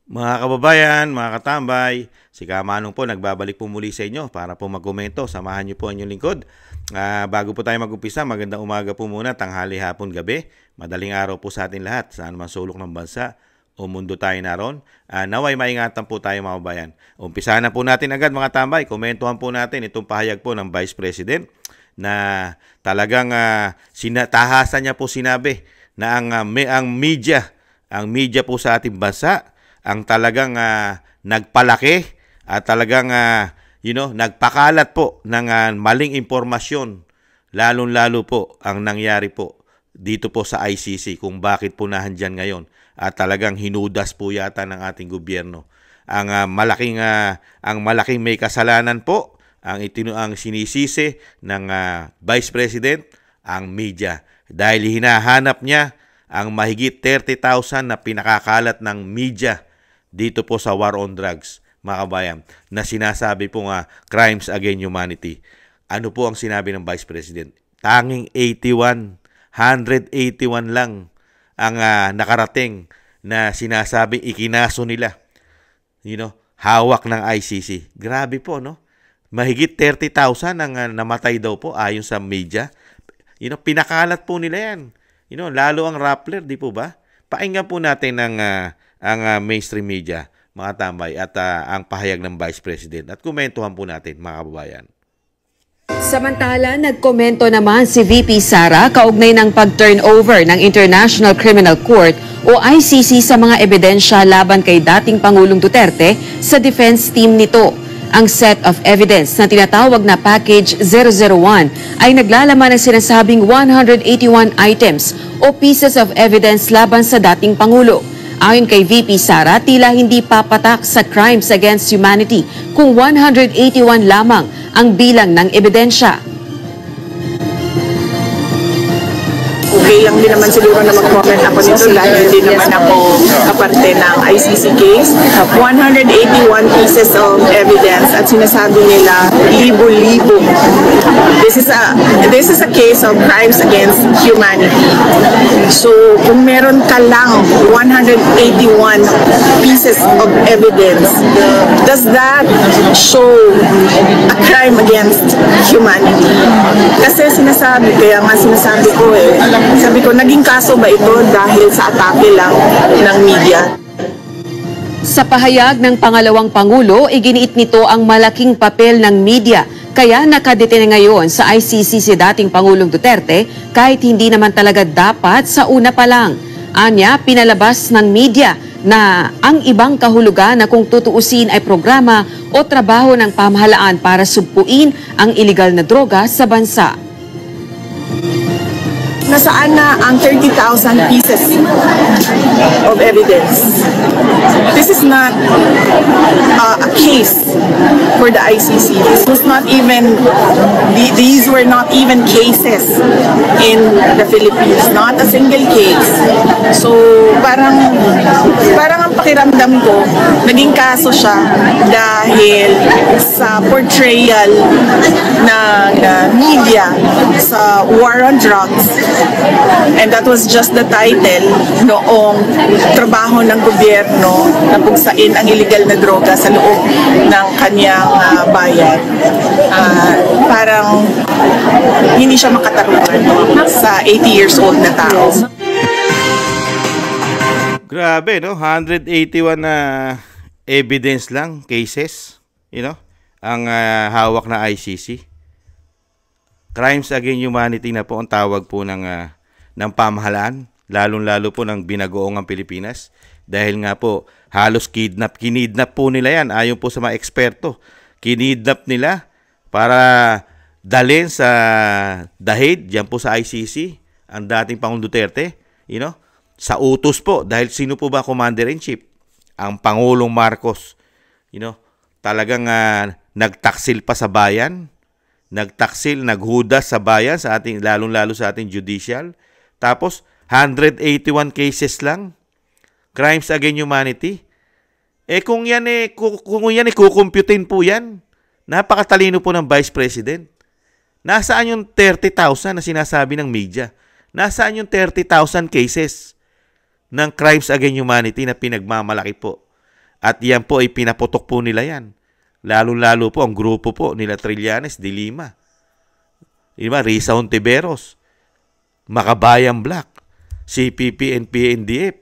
Mga kababayan, mga katambay, si Kamanong po nagbabalik po muli sa inyo para po magkomento. Samahan niyo po ang inyong lingkod. Bago po tayo mag-umpisa, magandang umaga po muna, tanghali, hapon, gabi. Madaling araw po sa atin lahat, saan man sulok ng bansa o mundo tayo naroon. Naway maingatan po tayo mga kababayan. Umpisahan na po natin agad mga tambay. Komentuhan po natin itong pahayag po ng Vice President na talagang tahasan niya po sinabi na ang media po sa ating bansa ang talagang nagpalaki at talagang nagpakalat po ng maling impormasyon, lalong-lalo po ang nangyari po dito po sa ICC kung bakit po nahandyan ngayon at talagang hinudas po yata ng ating gobyerno. Ang malaking may kasalanan po ang sinisisi ng Vice President ang media dahil hinahanap niya ang mahigit 30,000 na pinakakalat ng media dito po sa War on Drugs, mga kabayan, na sinasabi po crimes against humanity. Ano po ang sinabi ng Vice President? Tanging 181 lang ang nakarating na sinasabing ikinaso nila. Hawak ng ICC. Grabe po, no? Mahigit 30,000 ang namatay daw po ayon sa media. Pinakalat po nila yan. Lalo ang Rappler, di po ba? Pakinggan po natin ang mainstream media, mga tambay, at ang pahayag ng Vice President. At komentuhan po natin, mga kababayan. Samantala, nagkomento naman si VP Sara kaugnay ng pag-turnover ng International Criminal Court o ICC sa mga ebidensya laban kay dating Pangulong Duterte sa defense team nito. Ang set of evidence na tinatawag na Package 001 ay naglalaman ng sinasabing 181 items o pieces of evidence laban sa dating Pangulo. Ayon kay VP Sara, tila hindi papatak sa crimes against humanity kung 181 lamang ang bilang ng ebidensya. Okay lang din naman siguro na mag-comment ako nito dahil hindi naman ako kaparte ng ICC case. 181 pieces of evidence at sinasabi nila libo-libo. This is a case of crimes against humanity. So kung meron ka lang 181 pieces of evidence, does that show a crime against humanity? Kasi sinasabi ko sabi ko, naging kaso ba ito dahil sa atake lang ng media? Sa pahayag ng pangalawang Pangulo, iginiit nito ang malaking papel ng media. Kaya nakadetene ngayon sa ICC si dating Pangulong Duterte kahit hindi naman talaga dapat sa una pa lang. Anya, pinalabas ng media na ang ibang kahulugan na kung tutuusin ay programa o trabaho ng pamahalaan para sugpuin ang iligal na droga sa bansa. Nasaan na ang 30,000 pieces of evidence? This is not a case for the ICC. This was not even, these were not even cases in the Philippines. Not a single case. So, parang ang pakiramdam ko, naging kaso siya dahil sa portrayal ng media sa War on Drugs. And that was just the title noong trabaho ng gobyerno na pugsain ang illegal na droga sa loob ng kanyang bayan. Parang hindi siya makatarungan sa 80 years old na tao. Grabe, no? 181 na evidence lang, cases, ang hawak na ICC. Crimes against humanity na po ang tawag po ng pamahalaan, lalong-lalo po ng binagoong ang Pilipinas. Dahil nga po, halos kinidnap po nila yan. Ayon po sa mga eksperto, kinidnap nila para dalhin sa Dahid, diyan po sa ICC, ang dating Pangulong Duterte, sa utos po. Dahil sino po ba Commander-in-Chief? Ang Pangulong Marcos. Talagang nagtaksil pa sa bayan. Naghudas sa bayan sa ating lalong-lalo sa ating judicial. Tapos 181 cases lang. Crimes against humanity. Kung yan kukumputin po yan. Napakatalino po ng Vice President. Nasaan yung 30,000 na sinasabi ng media? Nasaan yung 30,000 cases ng crimes against humanity na pinagmamalaki po At yan po ay pinaputok po nila yan. Lalo-lalo po ang grupo po nila Trillanes de Lima. Diba? Risa Hontiveros, Makabayan Black, CPP and PNDF.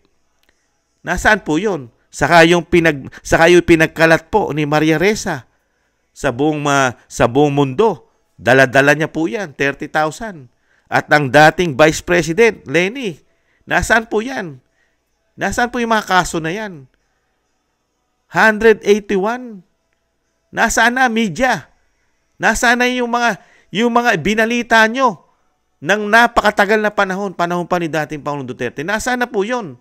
Nasaan po yun? Saka yung pinagkalat po ni Maria Ressa sa buong mundo. Dala-dala niya po yan, 30,000. At ang dating Vice President, Lenny, nasaan po yan? Nasaan po yung mga kaso na yan? 181. Nasaan na media? Nasaan na yung mga binalita nyo ng napakatagal na panahon pa ni dating Pangulong Duterte? Nasaan na po yun?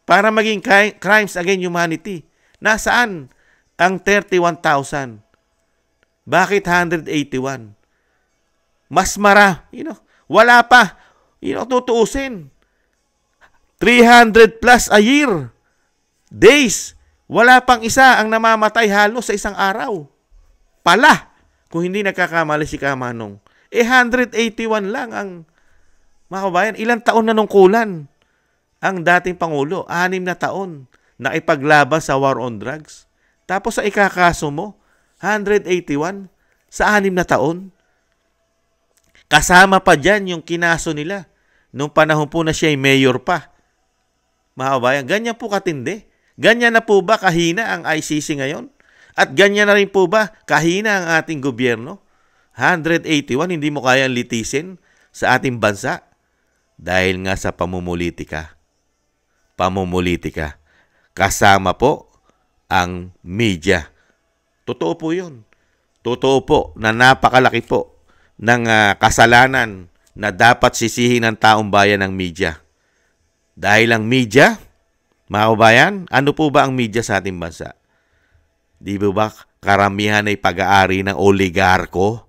Para maging crimes against humanity. Nasaan ang 31,000? Bakit 181? Mas wala pa. Tutuusin. 300 plus a year. Days. Wala pang isa ang namamatay halos sa isang araw. Pala, kung hindi nagkakamali si Kamanong. 181 lang ang, mga kabayan, ilang taon na nungkulan ang dating Pangulo? 6 na taon na ipaglaban sa war on drugs. Tapos sa ikakaso mo, 181 sa 6 na taon. Kasama pa dyan yung kinaso nila nung panahon po na siya ay mayor pa. Mga kabayan, ganyan po katindi. Ganyan na po ba kahina ang ICC ngayon? At ganyan na rin po ba kahina ang ating gobyerno? 181, hindi mo kayang litisin sa ating bansa? Dahil nga sa pamumulitika. Pamumulitika. Kasama po ang media. Totoo po yun. Totoo po na napakalaki po ng kasalanan na dapat sisihin ng taong bayan ng media. Dahil ang media, mga kabayan, ano po ba ang media sa ating bansa? Di ba karamihan ay pag-aari ng oligarko?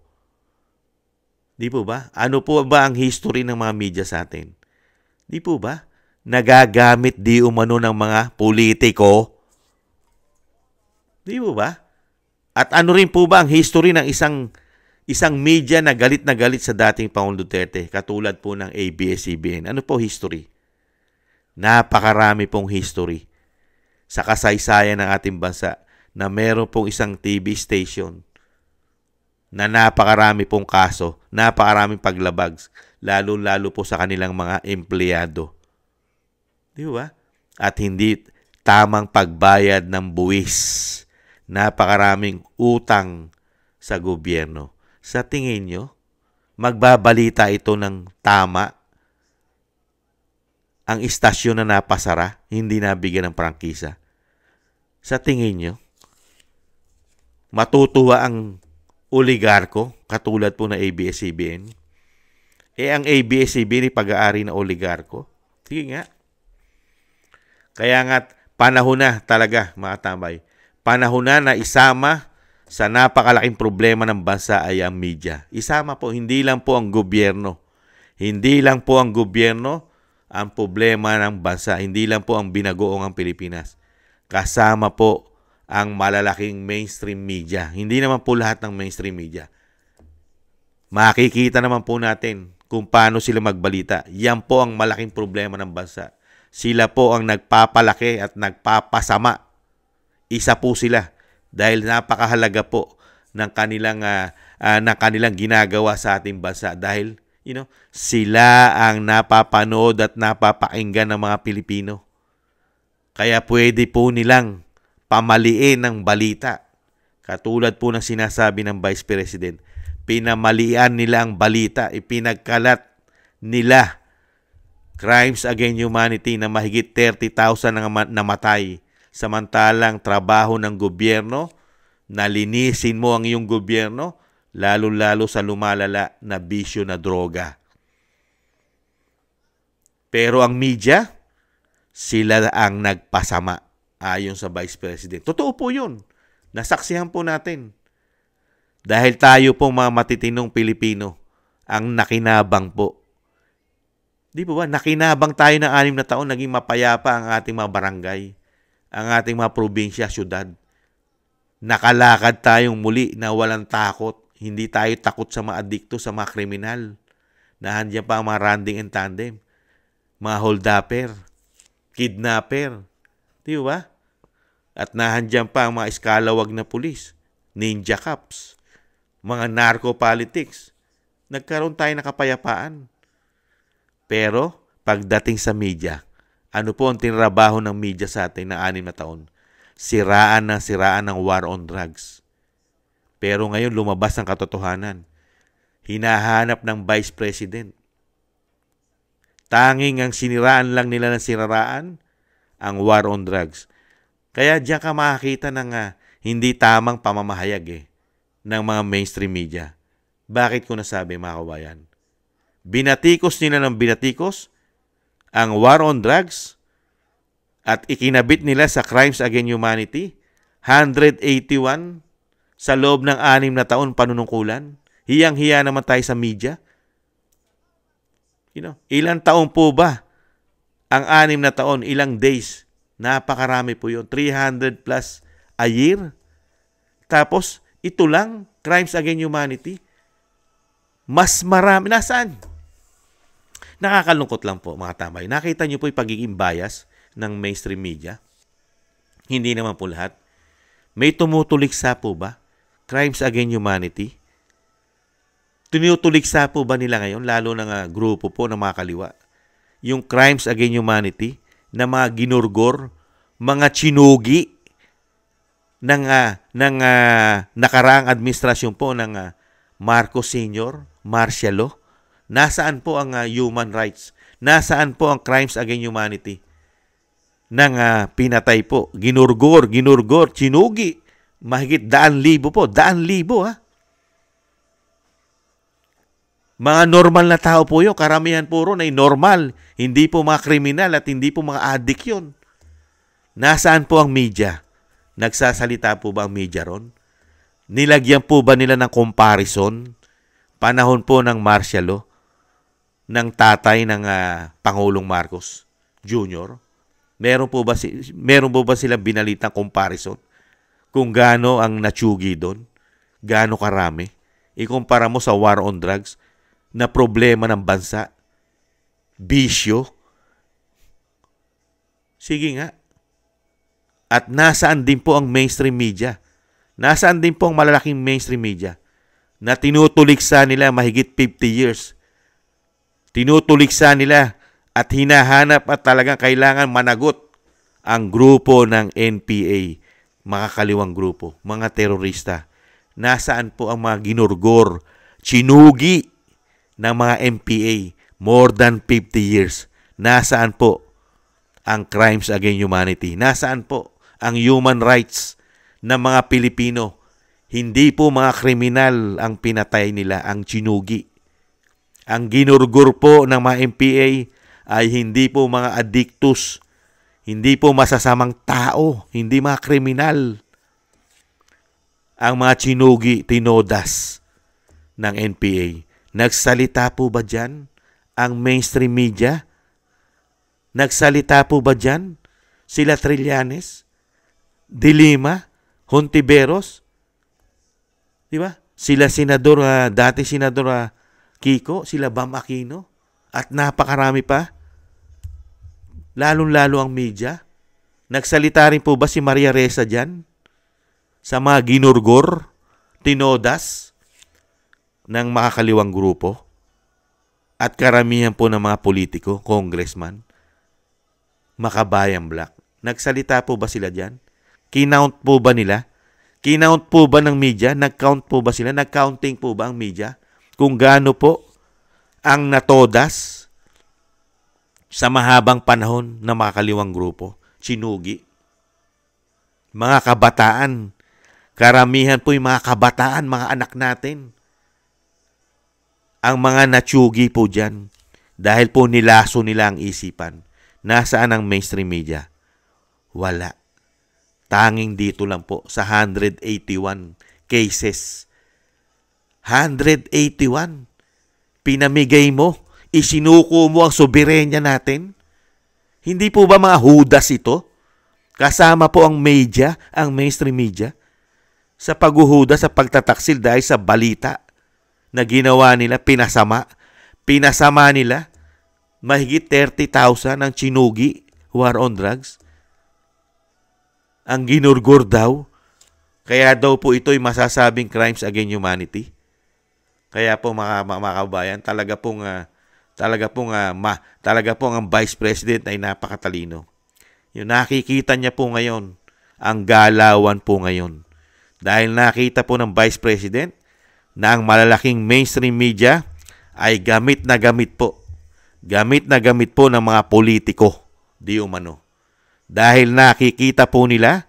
Di po ba? Ano po ba ang history ng mga media sa atin? Di po ba? Nagagamit di umano ng mga politiko? Di po ba? At ano rin po ba ang history ng isang media na galit sa dating Pangulong Duterte, katulad po ng ABS-CBN? Ano po history? Napakarami pong history sa kasaysayan ng ating bansa na meron pong isang TV station na napakarami pong kaso, napakaraming paglabag, lalo-lalo po sa kanilang mga empleyado. Di ba? At hindi tamang pagbayad ng buwis. Napakaraming utang sa gobyerno. Sa tingin nyo, magbabalita ito ng tama? Ang istasyon na napasara, hindi nabigyan ng prangkisa. Sa tingin nyo, matutuwa ang oligarko, katulad po na ABS-CBN? Ang ABS-CBN ay pag-aari na oligarko. Sige nga. Kaya nga, panahon na talaga, mga tambay. Panahon na isama sa napakalaking problema ng bansa ay ang media. Isama po, hindi lang po ang gobyerno. Hindi lang po ang gobyerno ang problema ng bansa. Hindi lang po ang binagoong ang Pilipinas. Kasama po ang malalaking mainstream media. Hindi naman po lahat ng mainstream media. Makikita naman po natin kung paano sila magbalita. Yan po ang malaking problema ng bansa. Sila po ang nagpapalaki at nagpapasama. Isa po sila dahil napakahalaga po ng kanilang ginagawa sa ating bansa dahil sila ang napapanood at napapakinggan ng mga Pilipino. Kaya pwede po nilang pamaliin ng balita. Katulad po ng sinasabi ng Vice President, pinamalian nila ang balita, ipinagkalat nila crimes against humanity na mahigit 30,000 ang namatay. Samantalang trabaho ng gobyerno, nalinisin mo ang iyong gobyerno, lalo-lalo sa lumalala na bisyo na droga. Pero ang media, sila ang nagpasama ayon sa Vice President. Totoo po yun. Nasaksihan po natin. Dahil tayo po mga matitinong Pilipino ang nakinabang po. Di po ba? Nakinabang tayo ng 6 na taon, naging mapayapa ang ating mga barangay, ang ating mga probinsya, syudad. Nakalakad tayong muli na walang takot. Hindi tayo takot sa mga adikto, sa mga kriminal. Nahandiyan pa ang mga randing and tandem. Mga holdupper, kidnapper. Di ba? At nahandyan pa ang mga iskalawag na pulis, ninja cops, mga narco politics. Nagkaroon tayo ng kapayapaan. Pero pagdating sa media, ano po ang tinrabaho ng media sa atin na 6 na taon? Siraan ng war on drugs. Pero ngayon lumabas ang katotohanan. Hinahanap ng Vice President. Tanging ang siniraan lang nila ng siniraan, ang war on drugs. Kaya diyan ka makakita ng hindi tamang pamamahayag ng mga mainstream media. Bakit ko nasabi, mga kabayan? Binatikos nila ng binatikos ang war on drugs at ikinabit nila sa crimes against humanity, 181 sa loob ng 6 na taon panunungkulan. Hiyang-hiya naman tayo sa media. Ilang taon po ba ang 6 na taon? Ilang days? Napakarami po yun. 300 plus a year. Tapos, ito lang, crimes against humanity. Mas marami. Nasaan? Nakakalungkot lang po, mga tambay. Nakita niyo po yung pagiging bias ng mainstream media? Hindi naman po lahat. May tumutuliksa po ba? Crimes against humanity? Tinutuliksa po ba nila ngayon, lalo ng grupo po ng mga kaliwa, yung crimes against humanity na mga ginurgor, mga chinugi ng nakaraang administrasyon po ng Marcos Sr., martial law? Nasaan po ang human rights? Nasaan po ang crimes against humanity ng pinatay po? Ginurgor, chinugi. Mahigit 100,000 po. 100,000 Mga normal na tao po yun. Karamihan po ron ay normal. Hindi po mga kriminal at hindi po mga addict yun. Nasaan po ang media? Nagsasalita po ba ang media ron? Nilagyan po ba nila ng comparison? Panahon po ng martial law ng tatay ng Pangulong Marcos Jr. Meron po ba silang binalitang comparison? Kung gaano ang natsugi doon? Gaano karami? Ikumpara mo sa war on drugs na problema ng bansa, bisyo. Sige nga. At nasaan din po ang mainstream media? Nasaan din po ang malalaking mainstream media na tinutuliksa nila mahigit 50 years? Tinutuliksa nila at hinahanap at talagang kailangan managot ang grupo ng NPA, mga kaliwang grupo, mga terorista. Nasaan po ang mga ginurgor, chinugi ng mga MPA, more than 50 years. Nasaan po ang crimes against humanity? Nasaan po ang human rights ng mga Pilipino? Hindi po mga kriminal ang pinatay nila, ang chinugi. Ang ginurgur po ng mga MPA ay hindi po mga addictus, hindi po masasamang tao, hindi mga kriminal. Ang mga chinugi, tinodas ng NPA. Nagsalita po ba dyan ang mainstream media? Nagsalita po ba dyan sila Trillanes, De Lima, Hontiveros? Di ba? Sila senador, dati senador Kiko, sila Bam Aquino, at napakarami pa. Lalong-lalo ang media. Nagsalita rin po ba si Maria Ressa dyan? Sa mga ginurgor, tinodas ng makakaliwang grupo at karamihan po ng mga politiko, congressman, makabayang black. Nagsalita po ba sila dyan? Kinount po ba nila? Kinount po ba ng media? Nag-count po ba sila? Nag-counting po ba ang media? Kung gaano po ang natodas sa mahabang panahon ng makakaliwang grupo, chinugi. Mga kabataan, karamihan po yung mga kabataan, mga anak natin, ang mga natsugi po dyan dahil po nilaso nila ang isipan. Nasaan ang mainstream media? Wala. Tanging dito lang po sa 181 cases. 181. Pinamigay mo, isinuko mo ang soberenya natin. Hindi po ba mga hudas ito? Kasama po ang media, ang mainstream media, sa paghuhuda sa pagtataksil dahil sa balita na ginawa nila, pinasama nila mahigit 30,000 ang chinugi war on drugs. ang ginurgur daw. Kaya daw po ito'y masasabing crimes against humanity. Kaya po mga kababayan, talaga pong ang Vice President ay napakatalino. Yung nakikita niya po ngayon, ang galawan po ngayon. Dahil nakita po ng Vice President na ang malalaking mainstream media ay gamit na gamit po. Gamit na gamit po ng mga politiko, di umano. Dahil nakikita po nila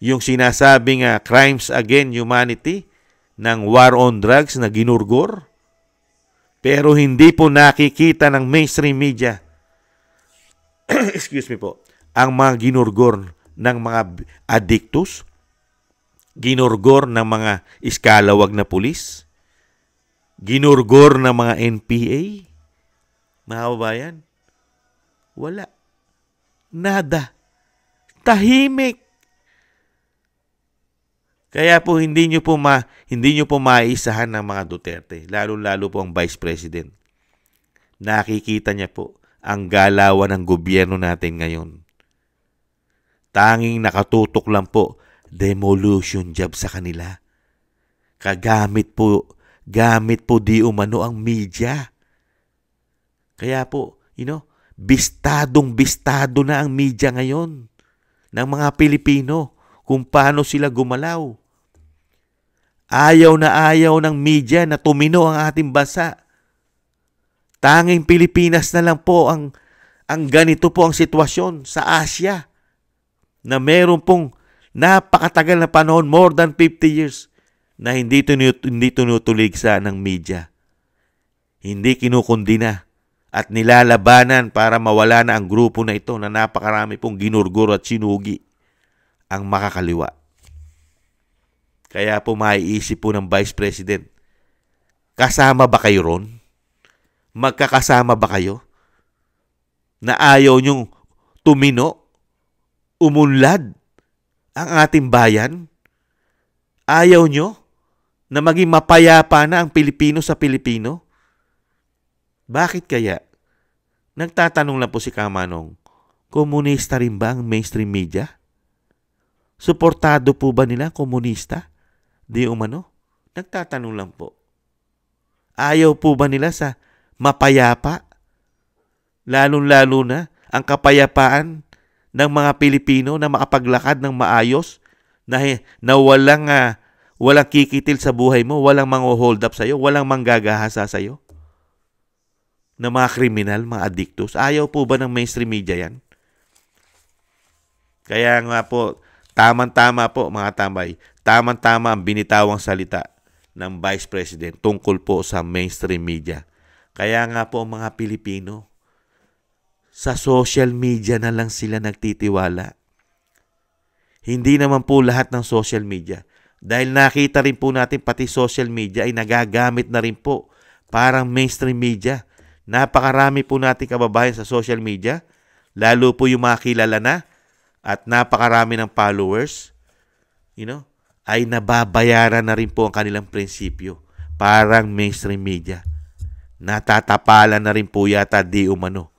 yung sinasabing crimes against humanity ng war on drugs na ginurgor, pero hindi po nakikita ng mainstream media excuse me po, ang mga ginurgor ng mga addictus, ginurgor ng mga iskalawag na pulis, ginurgor ng mga NPA. Mga kababayan, wala. Nada. Tahimik. Kaya po hindi nyo po maisahan ng mga Duterte, lalo-lalo po ang Vice President. Nakikita niya po ang galawan ng gobyerno natin ngayon. Tanging nakatutok lang po, demolition job sa kanila. Gamit po di umano ang media. Kaya po, bistado na ang media ngayon ng mga Pilipino kung paano sila gumalaw. Ayaw ng media na tumino ang ating bansa. Tanging Pilipinas na lang po ang ganito po ang sitwasyon sa Asia na meron pong napakatagal na panahon, more than 50 years, na hindi tinutuligsa ng media. Hindi kinukundina at nilalabanan para mawala na ang grupo na ito na napakarami pong ginurguro at sinugi ang makakaliwa. Kaya po maiisip po ng Vice President, kasama ba kayo ron? Magkakasama ba kayo? Na ayaw nyong tumino, umunlad ang ating bayan? Ayaw nyo na maging mapayapa na ang Pilipino sa Pilipino? Bakit kaya? Nagtatanong lang po si Kamanong, komunista rin ba ang mainstream media? Suportado po ba nila komunista? Di umano? Nagtatanong lang po. Ayaw po ba nila sa mapayapa? Lalong-lalo na ang kapayapaan ng mga Pilipino na makapaglakad ng maayos, na walang kikitil sa buhay mo, walang mang-hold up sa'yo, walang manggagahasa sa'yo. Na mga kriminal, mga addictus. Ayaw po ba ng mainstream media yan? Kaya nga po, tamang-tama po mga tambay, tamang-tama ang binitawang salita ng Vice President tungkol po sa mainstream media. Kaya nga po mga Pilipino, sa social media na lang sila nagtitiwala. Hindi naman po lahat ng social media. Dahil nakita rin po natin pati social media ay nagagamit na rin po parang mainstream media. Napakarami po natin kababayan sa social media, lalo po yung mga kilala na at napakarami ng followers, ay nababayaran na rin po ang kanilang prinsipyo. Parang mainstream media. Natatapalan na rin po yata di umano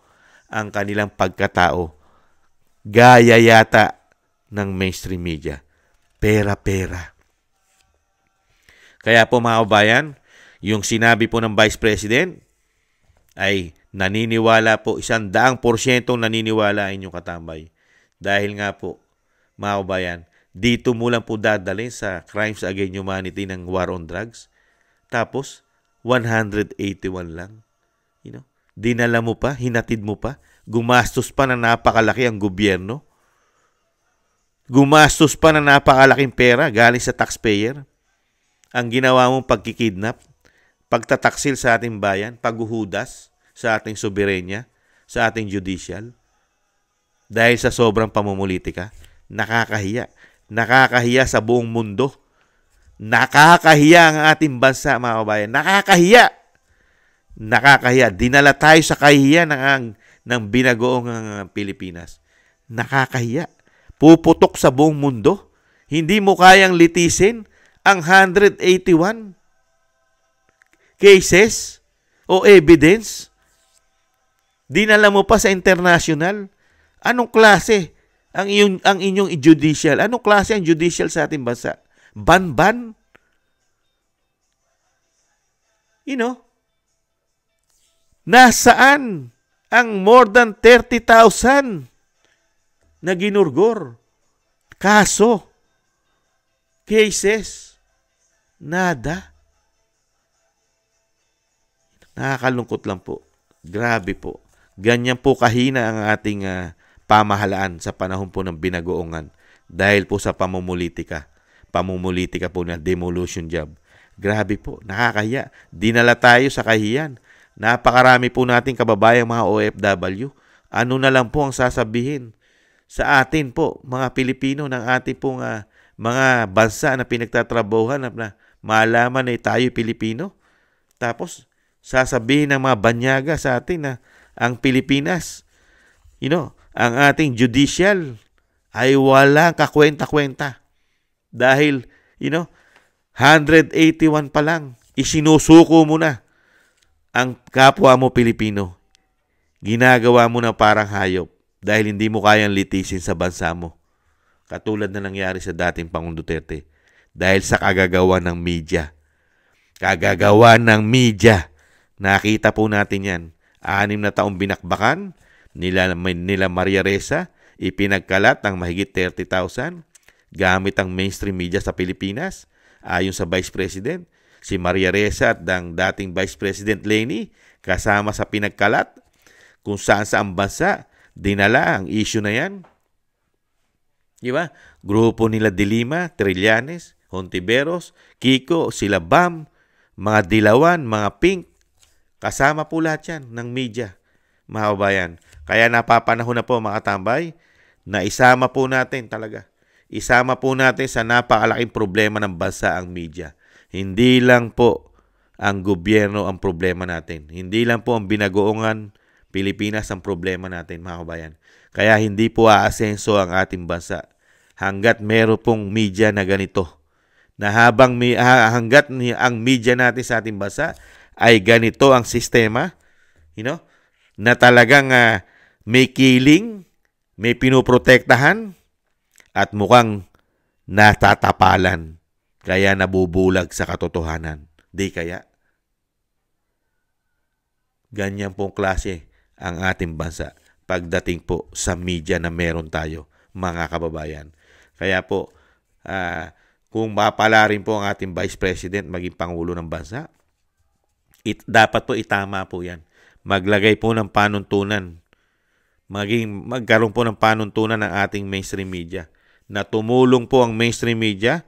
ang kanilang pagkatao. Gaya yata ng mainstream media. Pera-pera. Kaya po mga kabayan, yung sinabi po ng Vice President ay naniniwala po, 100% naniniwala inyong katambay. Dahil nga po, mga kabayan, dito mo lang po dadalhin sa crimes against humanity ng war on drugs. Tapos, 181 lang. Dinala mo pa, hinatid mo pa, gumastos pa na napakalaki ang gobyerno. Gumastos pa na napakalaking pera galing sa taxpayer. Ang ginawa mong pagkikidnap, pagtataksil sa ating bayan, paghuhudas sa ating soberenya, sa ating judicial. Dahil sa sobrang pamumulitika, nakakahiya. Nakakahiya sa buong mundo. Nakakahiya ang ating bansa, mga kabayan. Nakakahiya. Nakakahiya. Dinala tayo sa kahiya ng binagoong Pilipinas. Nakakahiya. Puputok sa buong mundo. Hindi mo kayang litisin ang 181 cases o evidence. Dinala mo pa sa international. Anong klase ang inyong judicial. Anong klase ang judicial sa ating bansa? Ban-ban? Nasaan ang more than 30,000 na ginurgor? Kaso, cases, nada. Nakakalungkot lang po. Grabe po. Ganyan po kahina ang ating pamahalaan sa panahon po ng binagoongan dahil po sa pamumulitika. Pamumulitika po na demolition job. Grabe po, nakakahiya. Dinala tayo sa kahiyan. Napakarami po nating kababayang mga OFW. Ano na lang po ang sasabihin sa atin po, mga Pilipino ng ating pong mga bansa na pinagtatrabahuhan na malaman na tayo Pilipino. Tapos, sasabihin ng mga banyaga sa atin na ang Pilipinas, ang ating judicial ay walang kakwenta-kwenta. Dahil, 181 pa lang, isinusuko mo na ang kapwa mo Pilipino. Ginagawa mo na parang hayop dahil hindi mo kayang litisin sa bansa mo. Katulad na nangyari sa dating Pangulong Duterte dahil sa kagagawa ng media. Kagagawa ng media. Nakita po natin yan. 6 na taong binakbakan nila Maria Ressa, ipinagkalat ng mahigit 30,000 gamit ang mainstream media sa Pilipinas. Ayon sa Vice President, si Maria Ressa at ang dating Vice President Leni kasama sa pinagkalat kung saan sa bansa dinala ang issue na yan. Diba? Grupo nila Dilima, Trillanes, Hontiveros, Kiko, sila Bam, mga Dilawan, mga Pink, kasama po lahat yan ng media, mga kabayan. Kaya napapanahon na po mga tambay na isama po natin talaga. Isama po natin sa napakalaking problema ng bansa ang media. Hindi lang po ang gobyerno ang problema natin. Hindi lang po ang binagoongan Pilipinas ang problema natin, mga kabayan. Kaya hindi po aasenso ang ating bansa hanggat meron pong media na ganito. Na hanggat ang media natin sa ating bansa ay ganito ang sistema, na talagang may killing, may pinoprotektahan, at mukhang natatapalan, kaya nabubulag sa katotohanan. Di kaya? Ganyan pong klase ang ating bansa pagdating po sa media na meron tayo, mga kababayan. Kaya po, kung mapala rin po ang ating Vice President maging Pangulo ng bansa, dapat po itama po yan. Maglagay po ng panuntunan. Magkaroon po ng panuntunan ng ating mainstream media na tumulong po ang mainstream media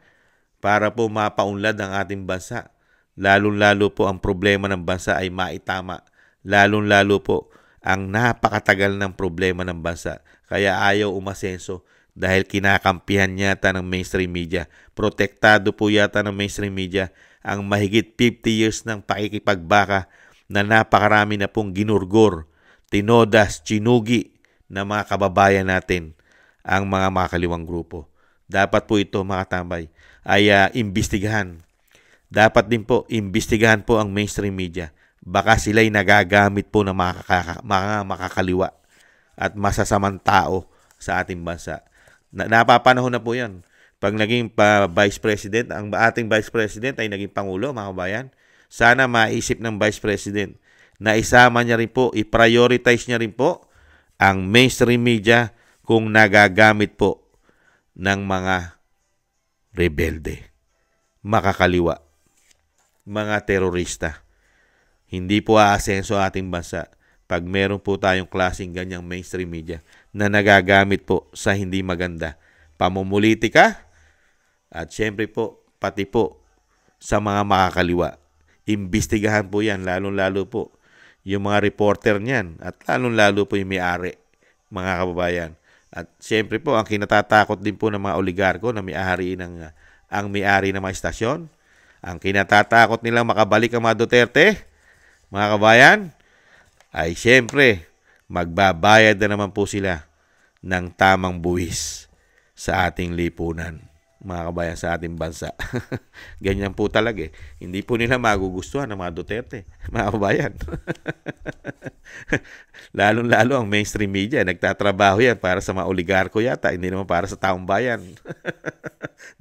para po mapaunlad ang ating bansa. Lalong-lalo po ang problema ng bansa ay maitama. Lalong-lalo po ang napakatagal ng problema ng bansa. Kaya ayaw umasenso dahil kinakampihan yata ng mainstream media. Protektado po yata ng mainstream media ang mahigit 50 years ng pakikipagbaka na napakarami na pong ginurgor, tinodas, chinugi na mga kababayan natin ang mga makakaliwang grupo. Dapat po ito, mga tambay, ay imbestigahan. Dapat din po, imbestigahan po ang mainstream media. Baka sila'y nagagamit po ng mga makakaliwa at masasamang tao sa ating bansa. Napapanahon na po yan. Pag naging Vice President, ang ating Vice President ay naging Pangulo, mga kabayan, sana maisip ng Vice President na isama niya rin po, i-prioritize niya rin po ang mainstream media kung nagagamit po ng mga rebelde, makakaliwa, mga terorista. Hindi po aasenso ating bansa pag meron po tayong klaseng ganyang mainstream media na nagagamit po sa hindi maganda. Pamumulitika at syempre po, pati po sa mga makakaliwa. Imbestigahan po yan, lalong-lalo po yung mga reporter niyan at lalong-lalo po yung may-ari, mga kababayan. At siyempre po, ang kinatatakot din po ng mga oligarko na may-ari ang may-ari ng mga istasyon, ang kinatatakot nilang makabalik ang mga Duterte, mga kababayan, ay siyempre, magbabayad na naman po sila ng tamang buwis sa ating lipunan. mga kabayan, sa ating bansa. Ganyan po talaga eh. Hindi po nila magugustuhan ng mga Duterte, mga kabayan. Lalong-lalo ang mainstream media, nagtatrabaho yan para sa mga oligarko yata, hindi naman para sa taong bayan.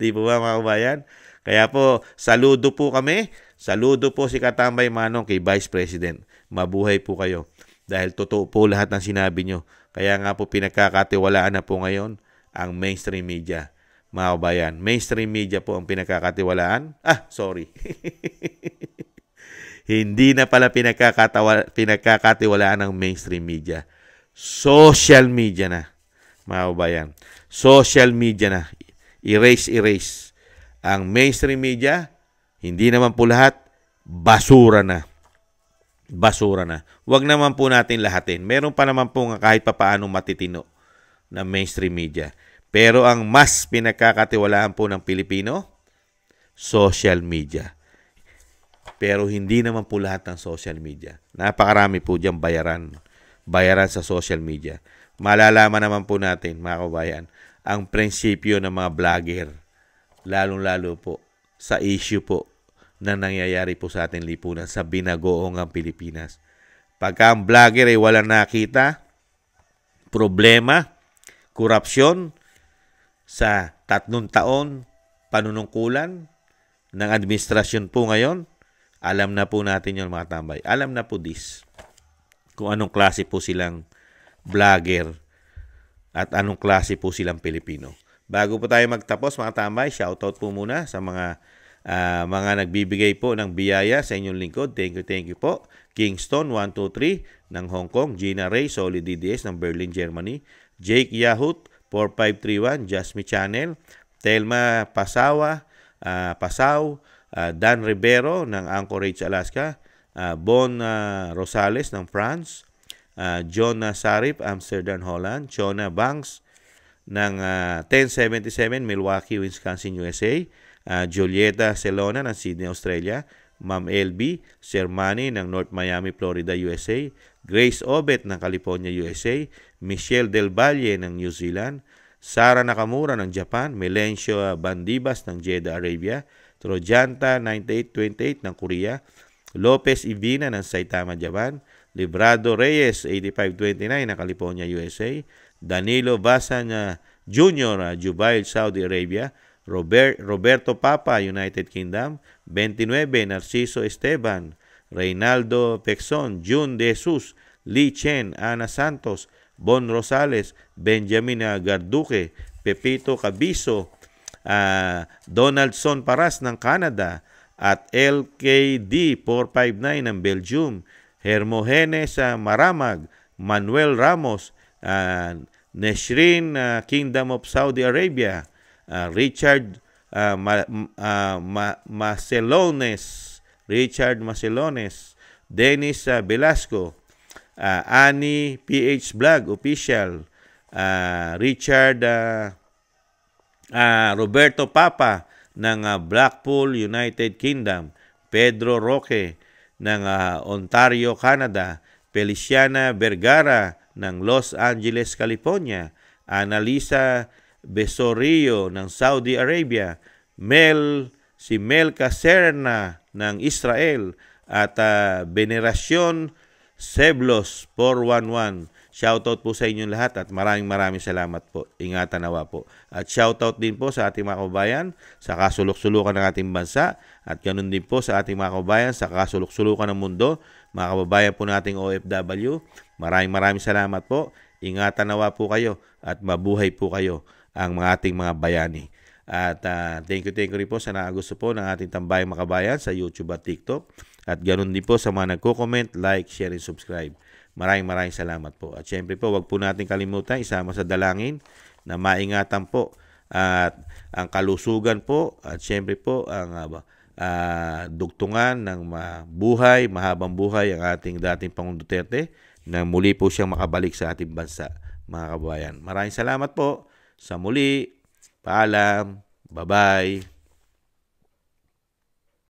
Di po ba, mga kabayan? Kaya po, saludo po kami. Saludo po si Katambay Manong kay Vice President. Mabuhay po kayo. Dahil totoo po lahat ng sinabi nyo. Kaya nga po pinagkakatiwalaan na po ngayon ang mainstream media. Mga kabayan, mainstream media po ang pinagkakatiwalaan. Sorry. Hindi na pala pinagkakatiwalaan ng mainstream media. Social media na, mga kabayan. Social media na. Erase. Ang mainstream media, hindi naman po lahat, basura na. Basura na. Huwag naman po natin lahatin. Meron pa naman po kahit papaano matitino na mainstream media. Pero ang mas pinagkakatiwalaan po ng Pilipino, social media. Pero hindi naman po lahat ng social media. Napakarami po diyang bayaran. Bayaran sa social media. Malalaman naman po natin, mga kabayan, ang prinsipyo ng mga vlogger. Lalong-lalo po sa issue po na nangyayari po sa ating lipunan sa binagoong ang Pilipinas. Pagka ang vlogger ay walang nakita, problema, korupsyon, sa 3 taon panunungkulan ng administrasyon po ngayon, alam na po natin yun, mga tambay. Alam na po kung anong klase po silang vlogger at anong klase po silang Pilipino. Bago po tayo magtapos, mga tambay, shoutout po muna sa mga nagbibigay po ng biyaya sa inyong lingkod. Thank you po. Kingston 123 ng Hong Kong, Gina Ray, Solid DDS ng Berlin, Germany, Jake Yahut 4531, Jasmine Channel, Telma Pasaw, Dan Rivero ng Anchorage, Alaska, Bon Rosales ng France, John Sarip, Amsterdam, Holland, Chona Banks ng 1077, Milwaukee, Wisconsin, USA, Julieta Celona ng Sydney, Australia, Ma'am LB Sermani ng North Miami, Florida, USA, Grace Obet ng California, USA, Michelle Del Valle ng New Zealand, Sara Nakamura ng Japan, Melencio Bandibas ng Jeddah, Arabia, Trojanta 9828 ng Korea, Lopez Ibina ng Saitama, Japan, Librado Reyes 8529 ng California, USA, Danilo Basan Jr. Jubail, Saudi Arabia, Roberto Papa, United Kingdom, 29 Narciso Esteban, Reynaldo Pexon, June De Jesus, Lee Chen, Ana Santos, Bon Rosales, Benjamin Garduque, Pepito Cabiso, Donaldson Paras ng Canada, at LKD 459 ng Belgium, Hermogenes Maramag, Manuel Ramos, Neshrin, Kingdom of Saudi Arabia, Richard Macelones, Dennis Velasco, Ani PH Vlog Official, Richard Roberto Papa ng Blackpool, United Kingdom, Pedro Roque ng Ontario, Canada, Feliciana Vergara ng Los Angeles, California, Analisa Besorio ng Saudi Arabia, si Mel Caserna ng Israel, at Veneracion Seblos 411. Shoutout po sa inyong lahat at maraming salamat po. Ingatan nawa po. At shoutout din po sa ating mga kababayan sa kasulok-sulukan ng ating bansa at ganun din po sa ating mga kababayan sa kasulok-sulukan ng mundo. Mga kababayan po nating OFW, maraming salamat po. Ingatan nawa po kayo at mabuhay po kayo ang ating mga bayani. At thank you rin po sa nakagusto po ng ating Tambayang Makabayan sa YouTube at TikTok. At ganoon din po sa mga nagko-comment, like, share, and subscribe. Maraming salamat po. At syempre po, wag po natin kalimutan isama sa dalangin na maingatan po at ang kalusugan po at syempre po ang dugtungan ng mahabang buhay ang ating dating Pangulong Duterte na muli po siyang makabalik sa ating bansa, mga kababayan. Maraming salamat po. Sa muli, paalam, bye-bye.